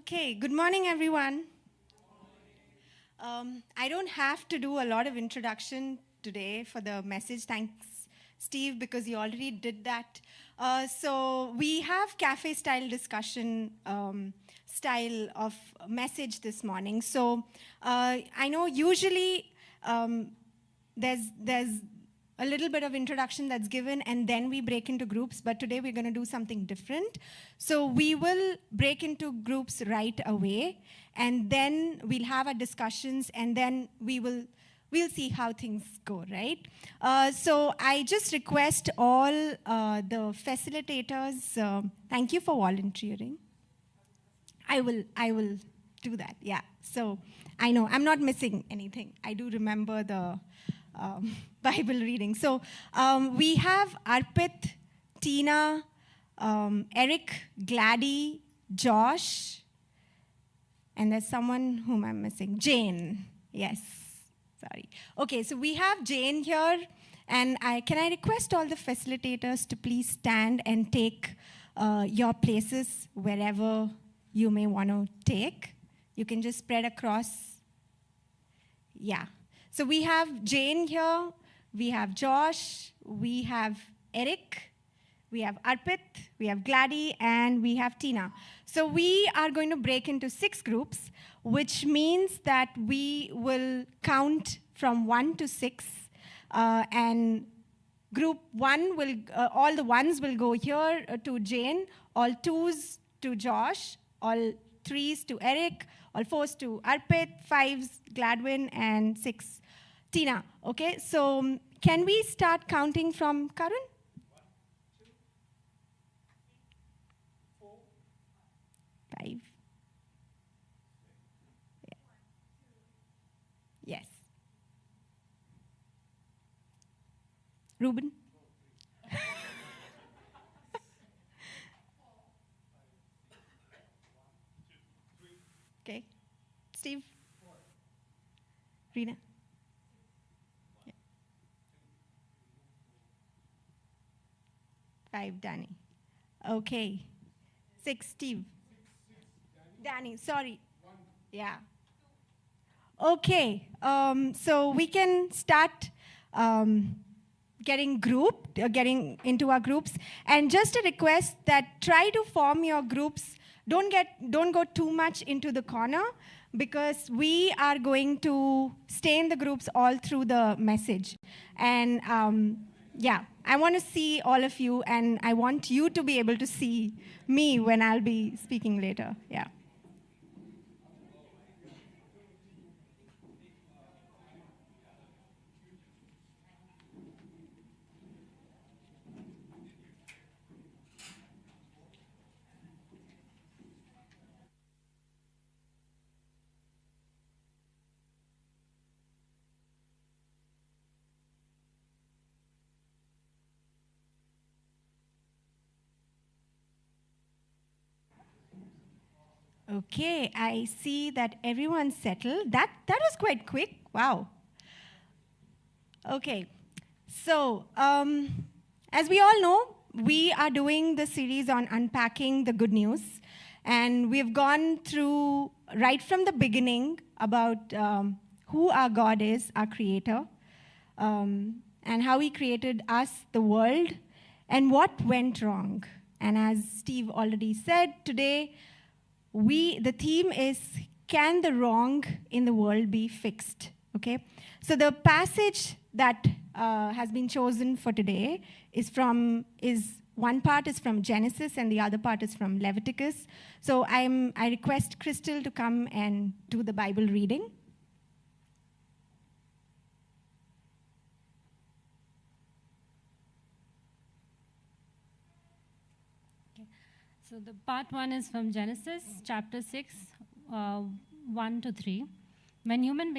Okay, good morning, everyone. I don't have to do a lot of introduction today for the message. Thanks, Steve, because you already did that. So we have cafe-style discussion style of message this morning. So I know usually there's a little bit of introduction that's given, and then we break into groups, but today we're going to do something different. So we will break into groups right away, and then we'll have our discussions, and then we'll see how things go, right? So I just request all the facilitators, thank you for volunteering. I will do that, yeah. So I know, I'm not missing anything. I do remember the Bible reading. So we have Arpit, Tina, Eric, Gladdy, Josh, and there's someone whom I'm missing. Jane, yes, sorry. Okay, so we have Jane here, and can I request all the facilitators to please stand and take your places wherever you may want to take. You can just spread across. Yeah. So we have Jane here, we have Josh, we have Eric, we have Arpit, we have Gladdy, and we have Tina. So we are going to break into 6 groups, which means that we will count from 1 to 6, and group 1 will, all the 1s will go here to Jane, all 2s to Josh, all 3s to Eric, all 4s to Arpit, 5s Gladwin, and 6 Tina. Okay, so can we start counting from Karun? 1, 2, 3, 4, 5. Yeah. Yes. Ruben? Okay. Steve? Rina? 5, Danny. Okay. 6, Steve. Danny, sorry. 1. Yeah. Okay. So we can start getting into our groups. And just a request that try to form your groups. Don't go too much into the corner, because we are going to stay in the groups all through the message. And yeah, I want to see all of you, and I want you to be able to see me when I'll be speaking later. Yeah. Okay, I see that everyone's settled. That was quite quick. Wow. Okay, so as we all know, we are doing the series on unpacking the good news, and we've gone through right from the beginning about who our God is, our Creator, and how He created us, the world, and what went wrong. And as Steve already said, today the theme is, can the wrong in the world be fixed? Okay, so the passage that has been chosen for today is one part is from Genesis and the other part is from Leviticus. So I request Crystal to come and do the Bible reading. So the part 1 is from Genesis, chapter 6, 1 to 3. When human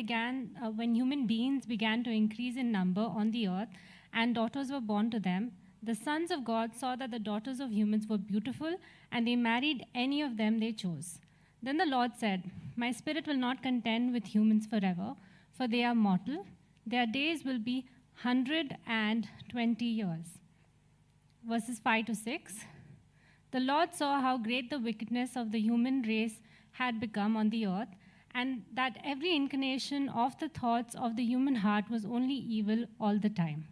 beings began to increase in number on the earth, and daughters were born to them, the sons of God saw that the daughters of humans were beautiful, and they married any of them they chose. Then the Lord said, "My spirit will not contend with humans forever, for they are mortal. Their days will be 120 years." Verses 5 to 6. The Lord saw how great the wickedness of the human race had become on the earth, and that every inclination of the thoughts of the human heart was only evil all the time.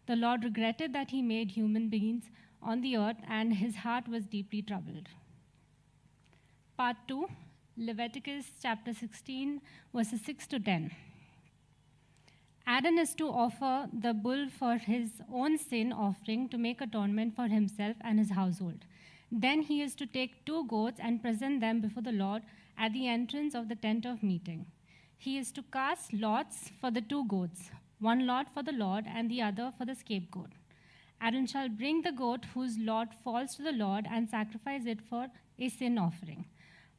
The Lord regretted that he made human beings on the earth, and his heart was deeply troubled. Part 2, Leviticus chapter 16, verses 6 to 10. Aaron is to offer the bull for his own sin offering to make atonement for himself and his household. Then he is to take 2 goats and present them before the Lord at the entrance of the tent of meeting. He is to cast lots for the 2 goats, one lot for the Lord and the other for the scapegoat. Aaron shall bring the goat whose lot falls to the Lord and sacrifice it for a sin offering.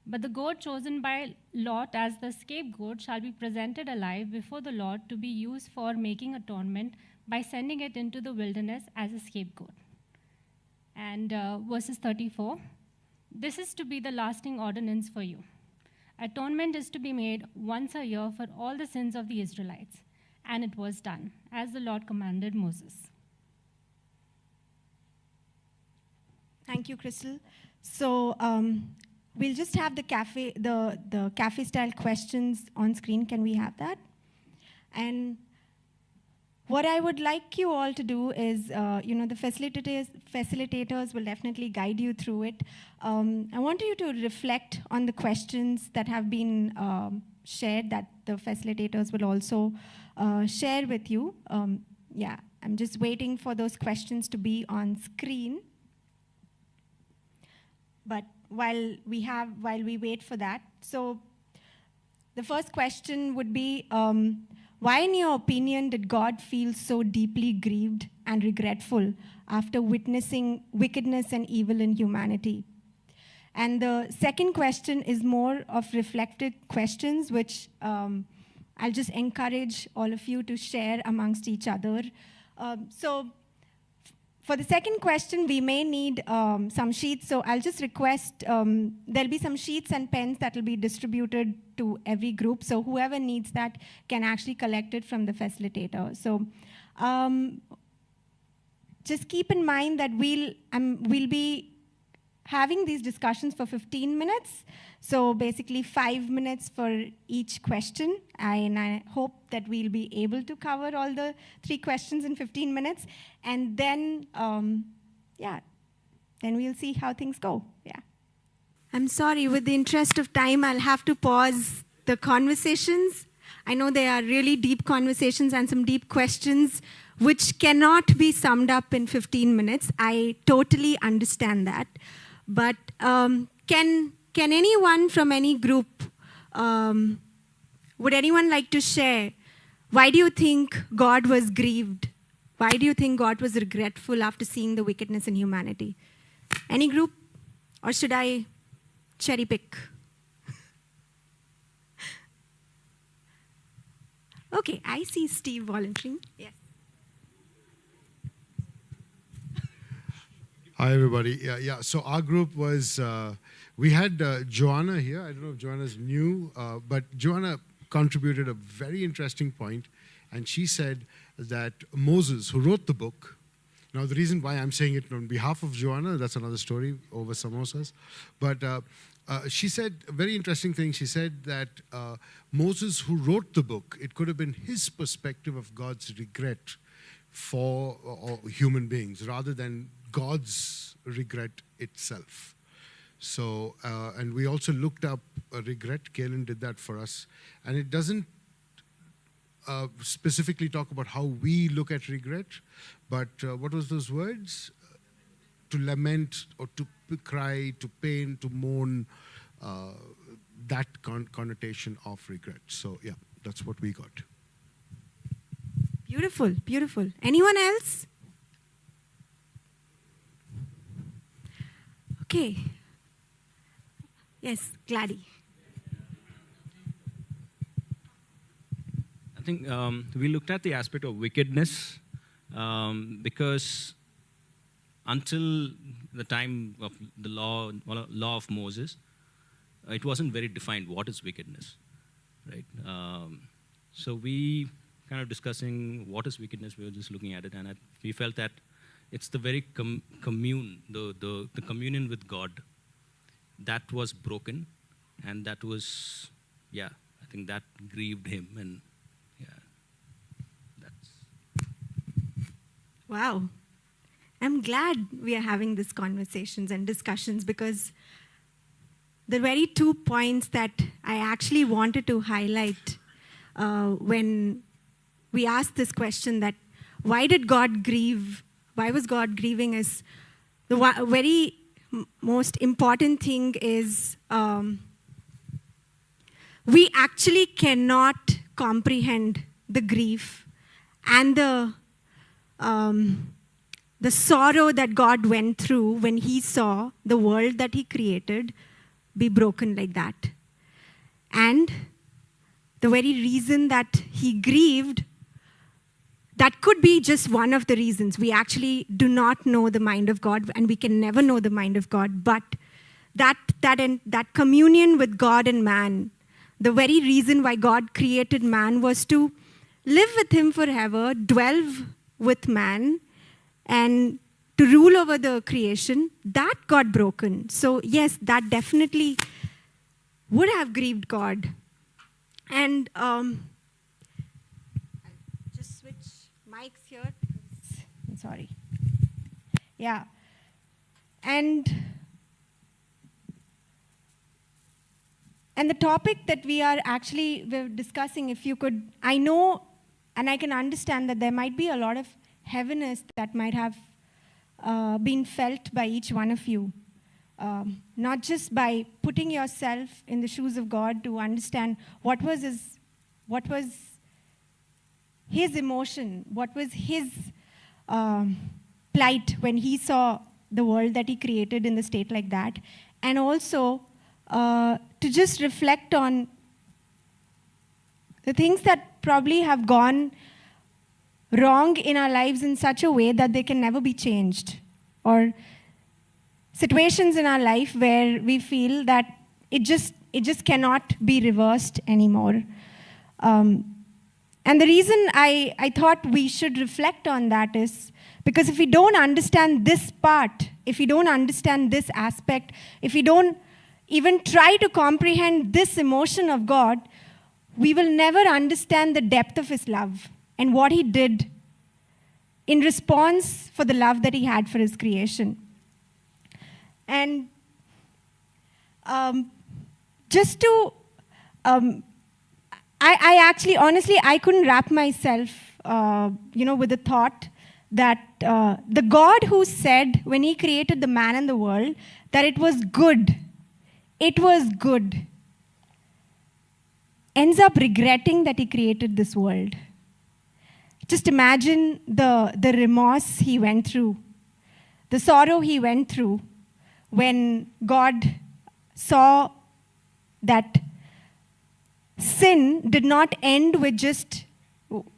But the goat chosen by Lot as the scapegoat shall be presented alive before the Lord to be used for making atonement by sending it into the wilderness as a scapegoat. And verses 34, this is to be the lasting ordinance for you. Atonement is to be made once a year for all the sins of the Israelites. And it was done, as the Lord commanded Moses. Thank you, Crystal. So we'll just have the cafe style questions on screen. Can we have that? And what I would like you all to do is, the facilitators will definitely guide you through it. I want you to reflect on the questions that have been shared that the facilitators will also share with you. I'm just waiting for those questions to be on screen. But while we wait for that, so the first question would be, why, in your opinion, did God feel so deeply grieved and regretful after witnessing wickedness and evil in humanity? And the second question is more of reflective questions, which I'll just encourage all of you to share amongst each other. So for the second question, we may need some sheets. So I'll just request, there'll be some sheets and pens that will be distributed to every group. So whoever needs that can actually collect it from the facilitator. So just keep in mind that we'll be having these discussions for 15 minutes. So basically 5 minutes for each question. And I hope that we'll be able to cover all the 3 questions in 15 minutes. And then, then we'll see how things go. Yeah. I'm sorry, with the interest of time, I'll have to pause the conversations. I know there are really deep conversations and some deep questions which cannot be summed up in 15 minutes. I totally understand that. But can anyone from any group, would anyone like to share, why do you think God was grieved? Why do you think God was regretful after seeing the wickedness in humanity? Any group? Or should I cherry pick? Okay, I see Steve volunteering. Yes. Hi, everybody. Yeah. So our group was, we had Joanna here. I don't know if Joanna's new, but Joanna contributed a very interesting point, and she said that Moses, who wrote the book, now the reason why I'm saying it on behalf of Joanna, that's another story over samosas, but she said a very interesting thing. She said that Moses, who wrote the book, it could have been his perspective of God's regret for human beings rather than God's regret itself. So, and we also looked up regret. Kaylin did that for us. And it doesn't specifically talk about how we look at regret, but what was those words? To lament or to cry, to pain, to mourn, that connotation of regret. So, yeah, that's what we got. Beautiful, beautiful. Anyone else? Okay. Yes, Gladys. I think we looked at the aspect of wickedness because until the time of the law of Moses, it wasn't very defined what is wickedness, right? So we kind of discussing what is wickedness. We were just looking at it, and we felt that it's the very the communion with God that was broken And that was, yeah, I think that grieved him. And yeah, that's. Wow. I'm glad we are having these conversations and discussions, because the very 2 points that I actually wanted to highlight when we asked this question, that why did God grieve? Why was God grieving? Is the very most important thing is we actually cannot comprehend the grief and the sorrow that God went through when he saw the world that he created be broken like that. And the very reason that he grieved, that could be just one of the reasons. We actually do not know the mind of God, and we can never know the mind of God. But that communion with God and man, the very reason why God created man was to live with him forever, dwell with man, and to rule over the creation, that got broken. So yes, that definitely would have grieved God. And just switch mics here. Sorry. Yeah. And the topic that we're discussing, if you could, I know and I can understand that there might be a lot of heaviness that might have been felt by each one of you. Not just by putting yourself in the shoes of God to understand what was his emotion, what was his plight when he saw the world that he created in the state like that, and also to just reflect on the things that probably have gone wrong in our lives in such a way that they can never be changed, or situations in our life where we feel that it just cannot be reversed anymore. And the reason I thought we should reflect on that is because if we don't understand this part, if we don't understand this aspect, if we don't even try to comprehend this emotion of God, we will never understand the depth of his love and what he did in response for the love that he had for his creation. And just to, I actually, honestly, I couldn't wrap myself, with the thought that the God who said when he created the man and the world that it was good, ends up regretting that he created this world. Just imagine the remorse he went through, the sorrow he went through when God saw that sin did not end with just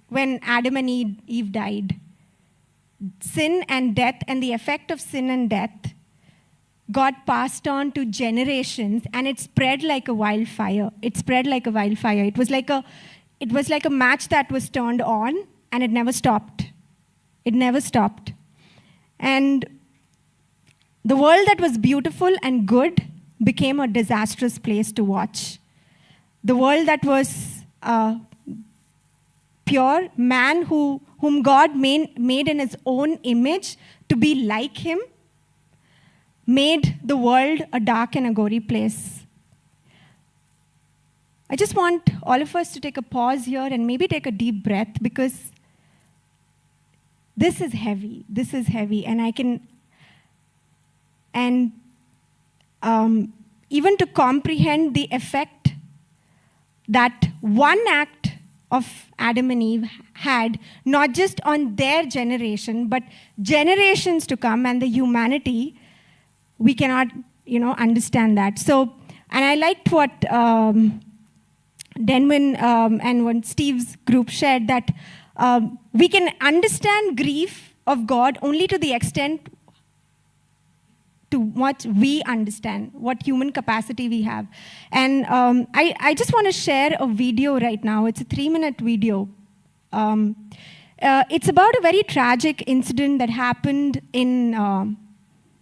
when Adam and Eve died. Sin and death, and the effect of sin and death, God passed on to generations, and it spread like a wildfire. It spread like a wildfire. It was like a match that was turned on, and it never stopped. It never stopped. And the world that was beautiful and good became a disastrous place to watch. The world that was pure, man whom God made in his own image to be like him, made the world a dark and a gory place. I just want all of us to take a pause here and maybe take a deep breath, because this is heavy. This is heavy. And even to comprehend the effect that one act of Adam and Eve had, not just on their generation, but generations to come and the humanity, we cannot, understand that. So, and I liked what Denwin and what Steve's group shared, that we can understand grief of God only to the extent to what we understand, what human capacity we have. And I just want to share a video right now. It's a 3-minute video. It's about a very tragic incident that happened in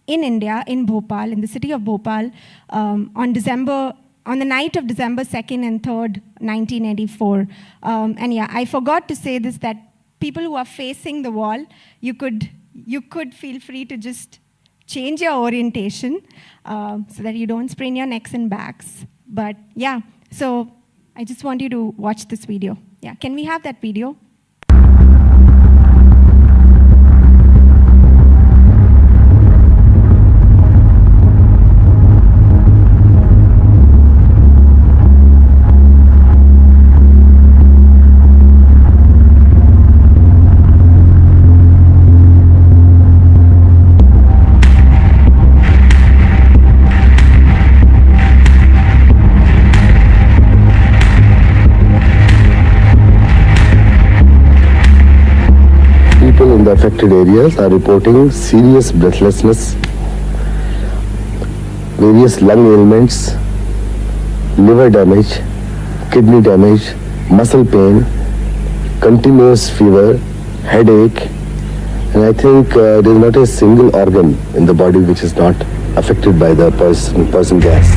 India, in Bhopal, in the city of Bhopal, on December on the night of December 2nd and 3rd, 1984. And yeah, I forgot to say this, that people who are facing the wall, you could feel free to just change your orientation so that you don't sprain your necks and backs. But yeah, so I just want you to watch this video. Yeah, can we have that video? People in the affected areas are reporting serious breathlessness, various lung ailments, liver damage, kidney damage, muscle pain, continuous fever, headache, and I think there is not a single organ in the body which is not affected by the poison gas.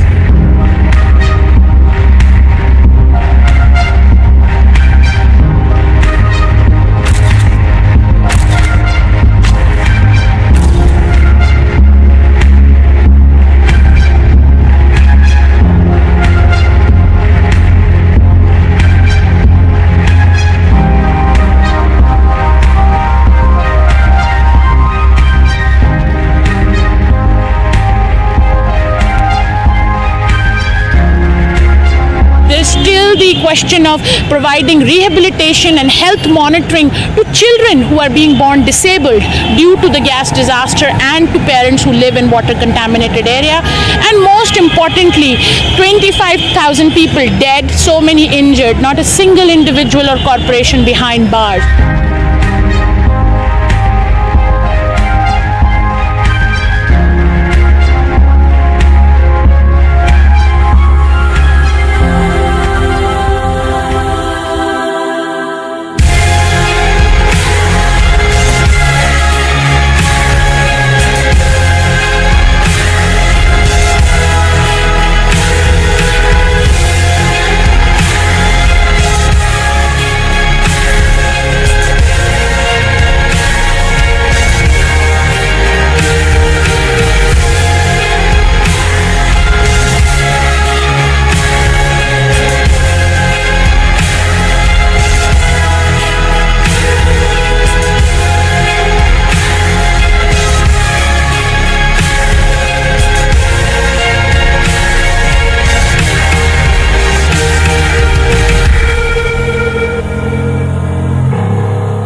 Still the question of providing rehabilitation and health monitoring to children who are being born disabled due to the gas disaster and to parents who live in water contaminated area, and most importantly 25,000 people dead, so many injured, not a single individual or corporation behind bars.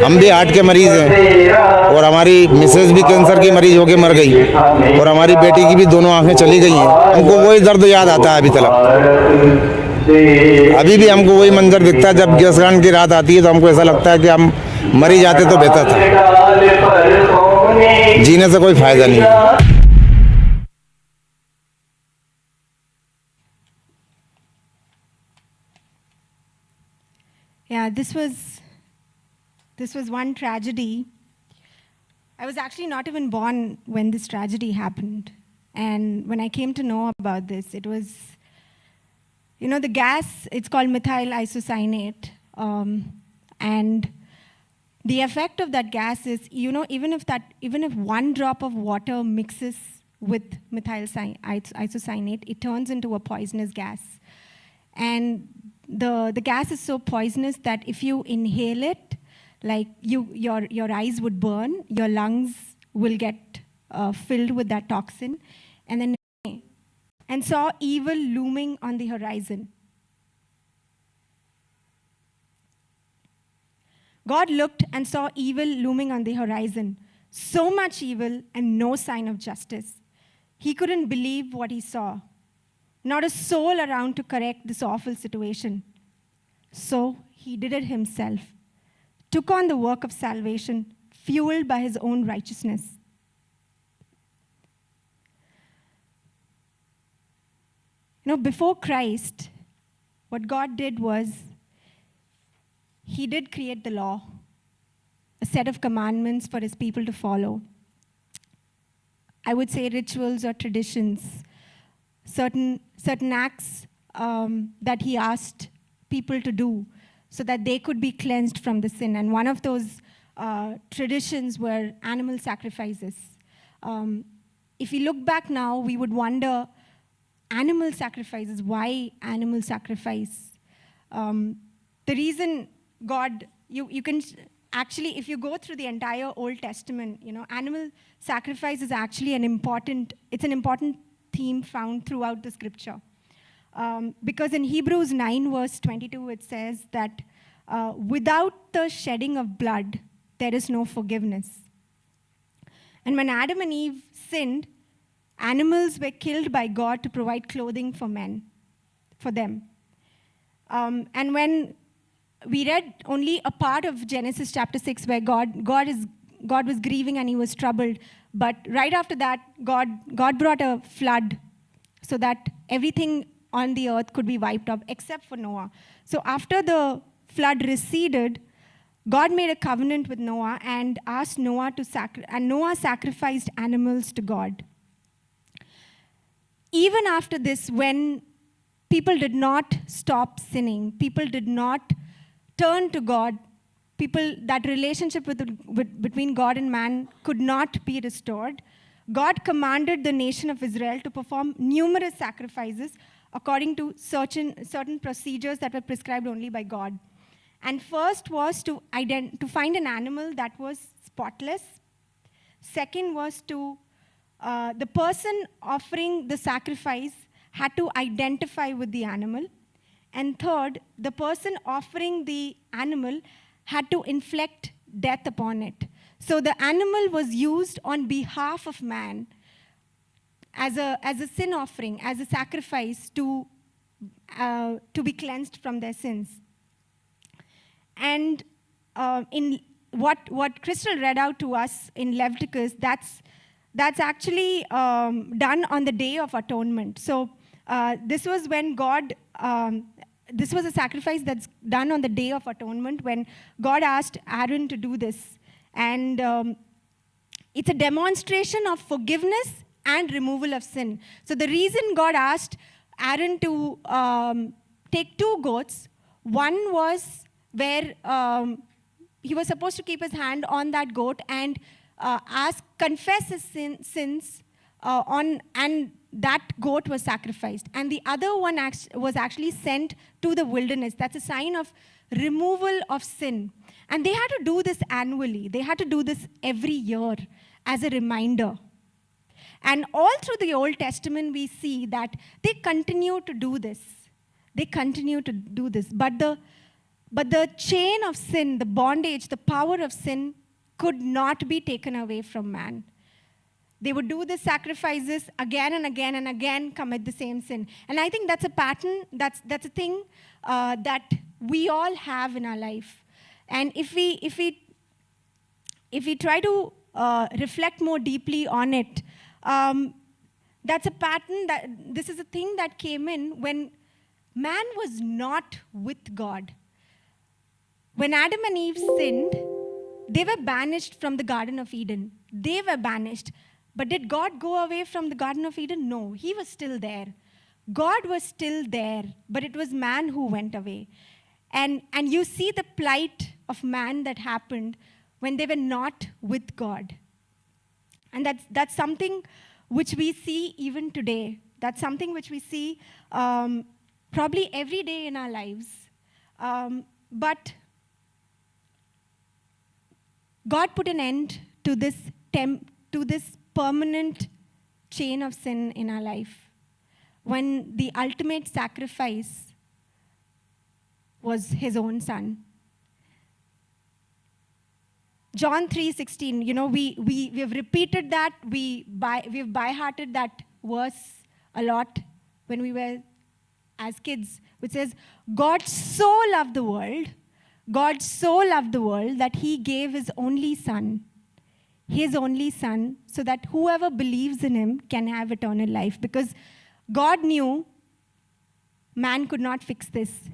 हम भी heart के मरीज़ हैं और हमारी Mrs भी cancer की मरीज होकर मर गई और हमारी बेटी की भी दोनों आंखें चली गई हैं। हमको वही दर्द याद आता है अभी तक। अभी भी हमको वही मंजर दिखता है, जब गैस कांड की रात आती है तो हमको ऐसा लगता है कि हम मर ही जाते तो बेहतर था, जीने से कोई फ़ायदा नहीं है। Yeah, this was one tragedy. I was actually not even born when this tragedy happened. And when I came to know about this, it was, the gas, it's called methyl isocyanate. And the effect of that gas is, even if one drop of water mixes with methyl isocyanate, it turns into a poisonous gas. And the gas is so poisonous that if you inhale it, like your eyes would burn, your lungs will get filled with that toxin, and saw evil looming on the horizon. God looked and saw evil looming on the horizon, so much evil and no sign of justice. He couldn't believe what he saw. Not a soul around to correct this awful situation. So he did it himself, took on the work of salvation, fueled by his own righteousness. Before Christ, what God did was, he did create the law, a set of commandments for his people to follow. I would say rituals or traditions, certain acts that he asked people to do so that they could be cleansed from the sin. And one of those traditions were animal sacrifices. If we look back now, we would wonder, animal sacrifices, why animal sacrifice? The reason God, you can actually, if you go through the entire Old Testament, animal sacrifice is actually an important theme found throughout the scripture. Because in Hebrews 9 verse 22, it says that without the shedding of blood, there is no forgiveness. And when Adam and Eve sinned, animals were killed by God to provide clothing for them. And when we read only a part of Genesis chapter 6 where God was grieving and he was troubled, but right after that, God brought a flood so that everything on the earth could be wiped out except for Noah. So after the flood receded, God made a covenant with Noah and asked Noah and Noah sacrificed animals to God. Even after this, when people did not stop sinning, people did not turn to God, that relationship between God and man could not be restored, God commanded the nation of Israel to perform numerous sacrifices according to certain procedures that were prescribed only by God. And first was to find an animal that was spotless. Second was the person offering the sacrifice had to identify with the animal. And third, the person offering the animal had to inflict death upon it. So the animal was used on behalf of man as a sin offering, as a sacrifice to be cleansed from their sins. And in what Crystal read out to us in Leviticus, that's actually done on the Day of Atonement. So this was when this was a sacrifice that's done on the Day of Atonement when God asked Aaron to do this. And it's a demonstration of forgiveness and removal of sin. So the reason God asked Aaron to take 2 goats, one was where he was supposed to keep his hand on that goat and confess his sins and that goat was sacrificed. And the other one was actually sent to the wilderness. That's a sign of removal of sin. And they had to do this annually. They had to do this every year as a reminder. And all through the Old Testament, we see that they continue to do this. They continue to do this. But the chain of sin, the bondage, the power of sin could not be taken away from man. They would do the sacrifices again and again and again, commit the same sin. And I think that's a pattern, that's a thing that we all have in our life. And if we try to reflect more deeply on it, that's a pattern this is a thing that came in when man was not with God. When Adam and Eve sinned, they were banished from the Garden of Eden. They were banished. But did God go away from the Garden of Eden? No, he was still there. God was still there, but it was man who went away. And you see the plight of man that happened when they were not with God. And that's something which we see even today. That's something which we see probably every day in our lives. But God put an end to this permanent chain of sin in our life when the ultimate sacrifice was his own son. John 3:16, we have repeated that, we've by-hearted that verse a lot when we were as kids, which says, God so loved the world that he gave his only son, so that whoever believes in him can have eternal life. Because God knew man could not fix this.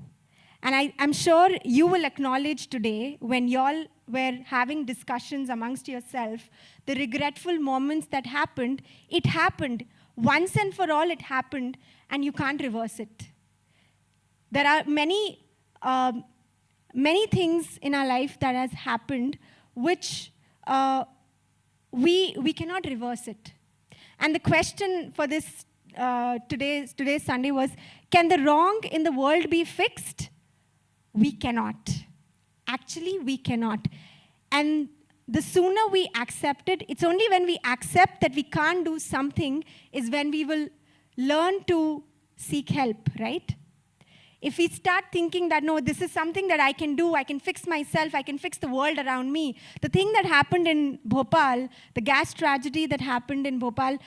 And I'm sure you will acknowledge today, when y'all were having discussions amongst yourself, the regretful moments that happened, it happened. Once and for all, it happened, and you can't reverse it. There are many things in our life that has happened which we cannot reverse it. And the question for this today's Sunday was, can the wrong in the world be fixed? We cannot. Actually, we cannot. And the sooner we accept it, it's only when we accept that we can't do something is when we will learn to seek help, right? If we start thinking that, no, this is something that I can do, I can fix myself, I can fix the world around me. The thing that happened in Bhopal, the gas tragedy that happened in Bhopal,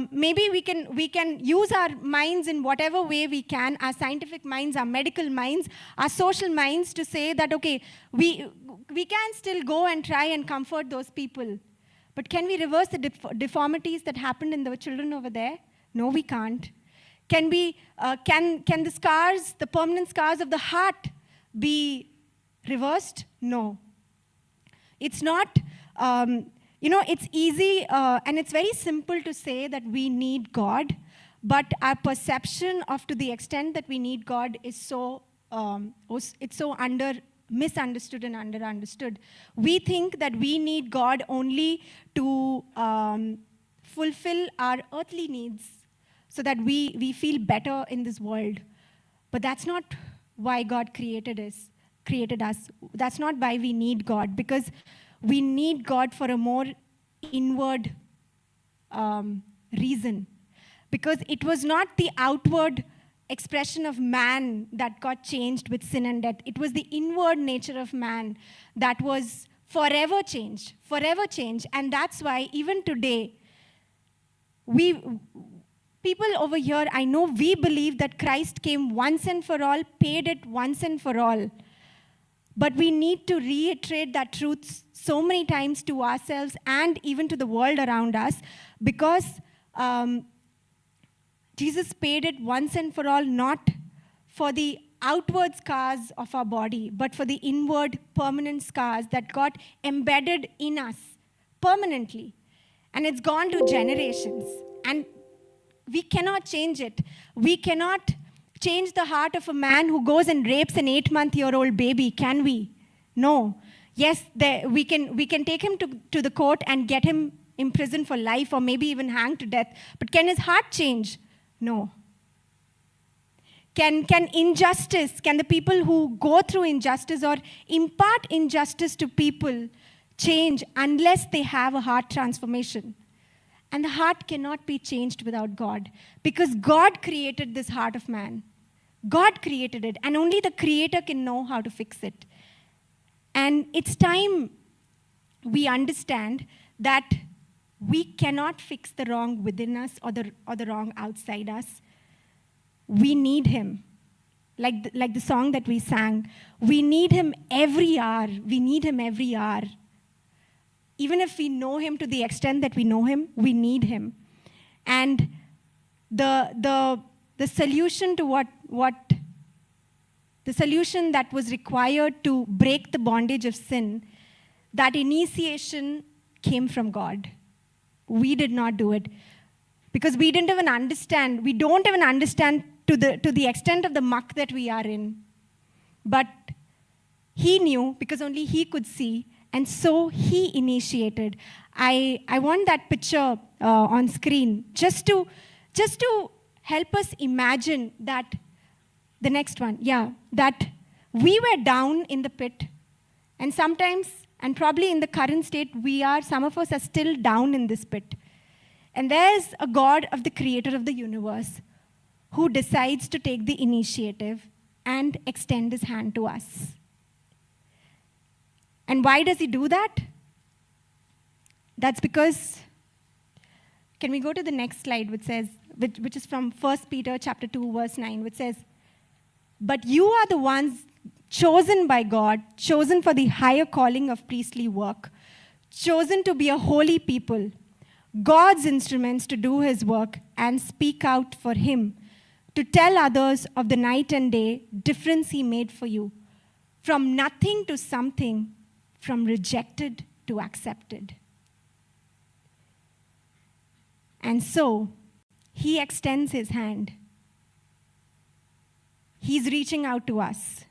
maybe we can use our minds in whatever way we can, our scientific minds, our medical minds, our social minds, to say that, okay, we can still go and try and comfort those people. But can we reverse the deformities that happened in the children over there? No, we can't. Can the scars, the permanent scars of the heart, be reversed? No. It's not, it's easy and it's very simple to say that we need God, but our perception of to the extent that we need God is it's so misunderstood and understood. We think that we need God only to fulfill our earthly needs, so that we feel better in this world. But that's not why God created us. That's not why we need God, because we need God for a more inward reason. Because it was not the outward expression of man that got changed with sin and death. It was the inward nature of man that was forever changed. And that's why even today, people over here, I know we believe that Christ came once and for all, paid it once and for all. But we need to reiterate that truth so many times to ourselves and even to the world around us, because Jesus paid it once and for all, not for the outward scars of our body, but for the inward permanent scars that got embedded in us permanently. And it's gone to generations. And we cannot change it. We cannot change the heart of a man who goes and rapes an 8-month-old baby, can we? No. Yes, we can take him to the court and get him imprisoned for life or maybe even hanged to death. But can his heart change? No. Can injustice, can the people who go through injustice or impart injustice to people change unless they have a heart transformation? And the heart cannot be changed without God, because God created this heart of man. God created it, and only the Creator can know how to fix it. And it's time we understand that we cannot fix the wrong within us or the wrong outside us. We need Him. Like the song that we sang, we need Him every hour. We need Him every hour. Even if we know Him to the extent that we know Him, we need Him. And the solution to the solution that was required to break the bondage of sin, that initiation came from God. We did not do it, because we didn't even understand. We don't even understand to the extent of the muck that we are in. But He knew, because only He could see. And so He initiated. I want that picture on screen just to help us imagine that, the next one, that we were down in the pit. And sometimes, and probably in the current state, some of us are still down in this pit. And there's a God of the Creator of the universe who decides to take the initiative and extend His hand to us. And why does He do that? That's because, can we go to the next slide, which is from 1 Peter chapter 2, verse 9, which says, "But you are the ones chosen by God, chosen for the higher calling of priestly work, chosen to be a holy people, God's instruments to do His work and speak out for Him, to tell others of the night and day difference He made for you, from nothing to something, from rejected to accepted." And so, He extends His hand. He's reaching out to us.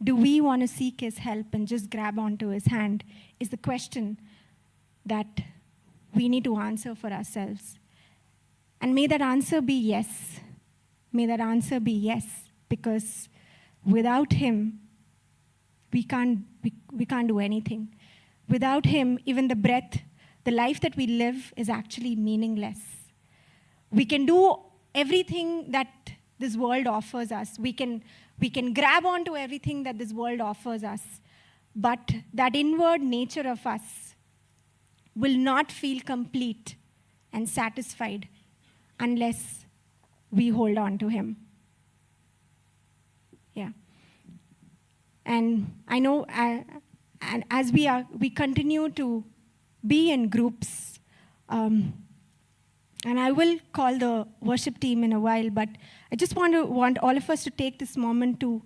Do we want to seek his help and just grab onto his hand? Is the question that we need to answer for ourselves. And may that answer be yes. May that answer be yes, because without him, we can't do anything. Without him, even the breath, the life that we live is actually meaningless. We can do everything that this world offers us. We can grab onto everything that this world offers us. But that inward nature of us will not feel complete and satisfied unless we hold on to him. Yeah. And I know and as we continue to be in groups, and I will call the worship team in a while, but I just want all of us to take this moment to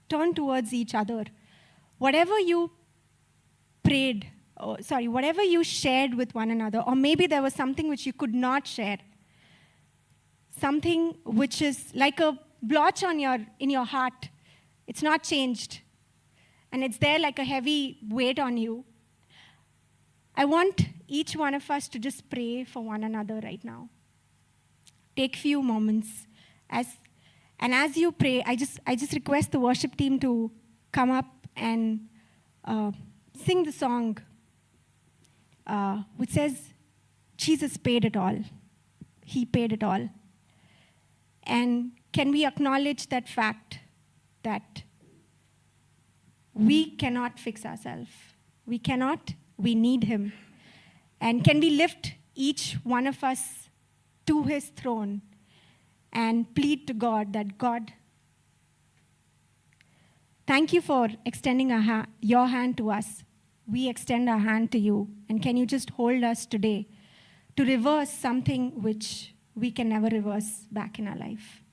turn towards each other. Whatever you prayed, whatever you shared with one another, or maybe there was something which you could not share, something which is like a blotch in your heart. It's not changed, and it's there like a heavy weight on you. I want each one of us to just pray for one another right now. Take few moments. As you pray, I just request the worship team to come up and sing the song which says, Jesus paid it all. He paid it all. And can we acknowledge that fact that we cannot fix ourselves? We cannot. We need him. And can we lift each one of us to his throne and plead to God that, God, thank you for extending your hand to us. We extend our hand to you. And can you just hold us today to reverse something which we can never reverse back in our life?